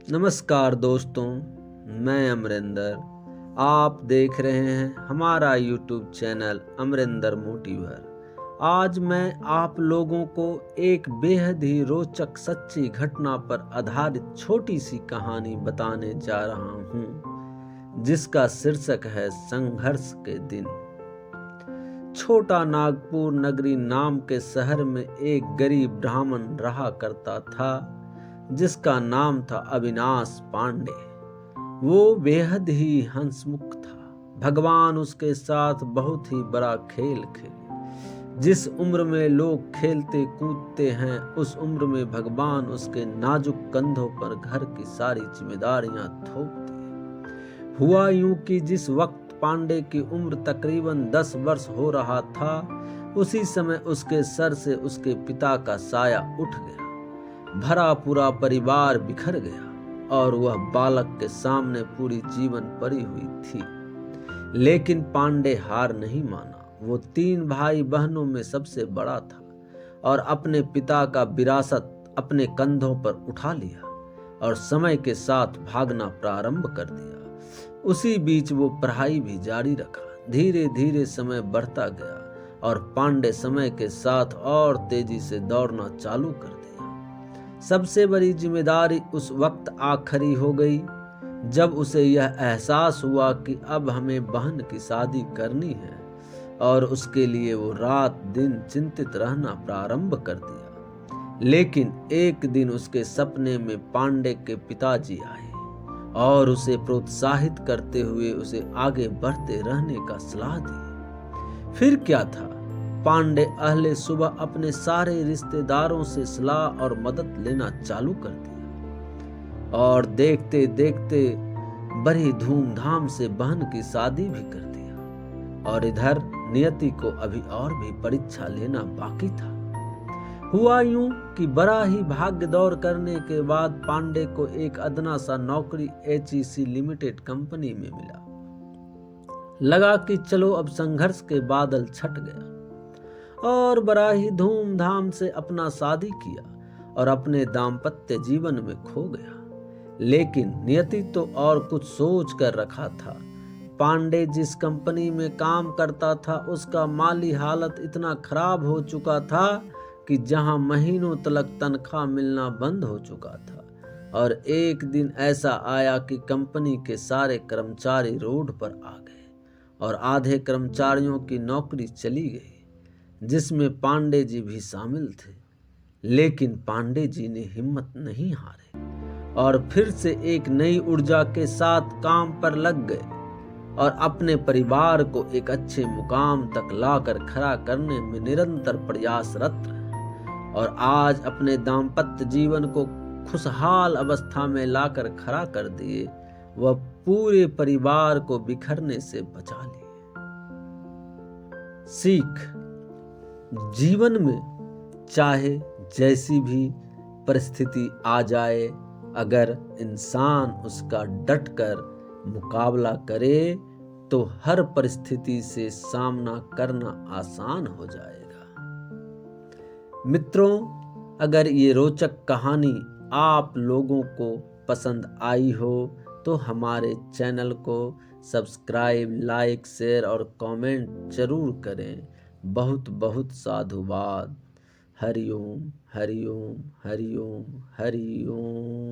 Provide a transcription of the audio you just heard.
नमस्कार दोस्तों, मैं अमरिंदर। आप देख रहे हैं हमारा यूट्यूब चैनल अमरिंदर मोटिवर। आज मैं आप लोगों को एक बेहद ही रोचक सच्ची घटना पर आधारित छोटी सी कहानी बताने जा रहा हूँ, जिसका शीर्षक है संघर्ष के दिन। छोटा नागपुर नगरी नाम के शहर में एक गरीब ब्राह्मण रहा करता था, जिसका नाम था अविनाश पांडे। वो बेहद ही हंसमुख था। भगवान उसके साथ बहुत ही बड़ा खेल खेले। जिस उम्र में लोग खेलते कूदते हैं, उस उम्र में भगवान उसके नाजुक कंधों पर घर की सारी जिम्मेदारियां थोप दिए। हुआ यूं कि जिस वक्त पांडे की उम्र तकरीबन 10 वर्ष हो रहा था, उसी समय उसके सर से उसके पिता का साया उठ गया। भरा पूरा परिवार बिखर गया और वह बालक के सामने पूरी जीवन पड़ी हुई थी। लेकिन पांडे हार नहीं माना। वो 3 भाई बहनों में सबसे बड़ा था और अपने पिता का विरासत अपने कंधों पर उठा लिया और समय के साथ भागना प्रारंभ कर दिया। उसी बीच वो पढ़ाई भी जारी रखा। धीरे धीरे समय बढ़ता गया और पांडे समय के साथ और तेजी से दौड़ना चालू कर दिया। सबसे बड़ी जिम्मेदारी उस वक्त आ खड़ी हो गई जब उसे यह एहसास हुआ कि अब हमें बहन की शादी करनी है, और उसके लिए वो रात दिन चिंतित रहना प्रारंभ कर दिया। लेकिन एक दिन उसके सपने में पांडे के पिताजी आए और उसे प्रोत्साहित करते हुए उसे आगे बढ़ते रहने का सलाह दी। फिर क्या था, पांडे अहले सुबह अपने सारे रिश्तेदारों से सलाह और मदद लेना चालू कर दिया और देखते देखते बड़ी धूमधाम से बहन की शादी भी कर दिया। और इधर नियति को अभी और भी परीक्षा लेना बाकी था। हुआ यूं कि बड़ा ही भाग्य दौड़ करने के बाद पांडे को एक अदना सा नौकरी HEC लिमिटेड कंपनी में मिला। लगा कि चलो अब संघर्ष के बादल छट गया, और बड़ा ही धूमधाम से अपना शादी किया और अपने दाम्पत्य जीवन में खो गया। लेकिन नियति तो और कुछ सोच कर रखा था। पांडे जिस कंपनी में काम करता था, उसका माली हालत इतना खराब हो चुका था कि जहां महीनों तक तनख्वाह मिलना बंद हो चुका था। और एक दिन ऐसा आया कि कंपनी के सारे कर्मचारी रोड पर आ गए और आधे कर्मचारियों की नौकरी चली गई, जिसमें पांडे जी भी शामिल थे। लेकिन पांडे जी ने हिम्मत नहीं हारे और फिर से एक नई ऊर्जा के साथ काम पर लग गए और अपने परिवार को एक अच्छे मुकाम तक लाकर खड़ा करने में निरंतर प्रयासरत रहे। और आज अपने दाम्पत्य जीवन को खुशहाल अवस्था में लाकर खड़ा कर दिए। वह पूरे परिवार को बिखरने से बचा लिए। सीख: जीवन में चाहे जैसी भी परिस्थिति आ जाए, अगर इंसान उसका डटकर मुकाबला करे तो हर परिस्थिति से सामना करना आसान हो जाएगा। मित्रों, अगर ये रोचक कहानी आप लोगों को पसंद आई हो तो हमारे चैनल को सब्सक्राइब, लाइक, शेयर और कमेंट जरूर करें। बहुत बहुत साधुवाद। हरिओम हरिओम हरिओम हरिओम।